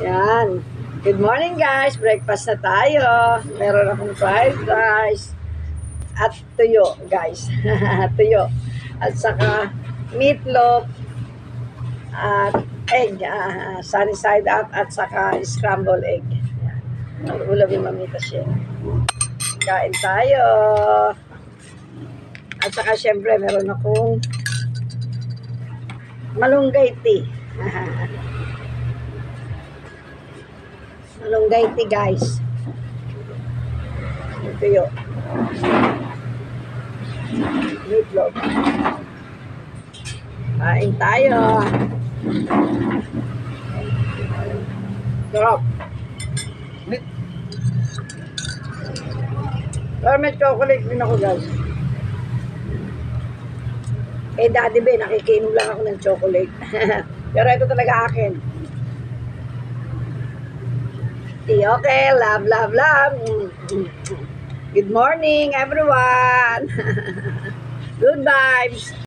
Yan. Good morning guys. Breakfast na tayo. Meron akong fried rice at tuyo guys. Tuyo. At saka meatloaf at egg. Sunny side up at saka scrambled egg. Yan. Ulam yung mamita siya. Kain tayo. At saka syempre meron akong malunggay tea. Malunggay tea guys. Ito yun. Meatloaf. Kain tayo. Sarap. Pero may chocolate din ako guys. Eh Daddy Ben, nakikinom lang ako ng chocolate. Pero ito talaga akin. Okay, love, love, love. Good morning, everyone. Good vibes.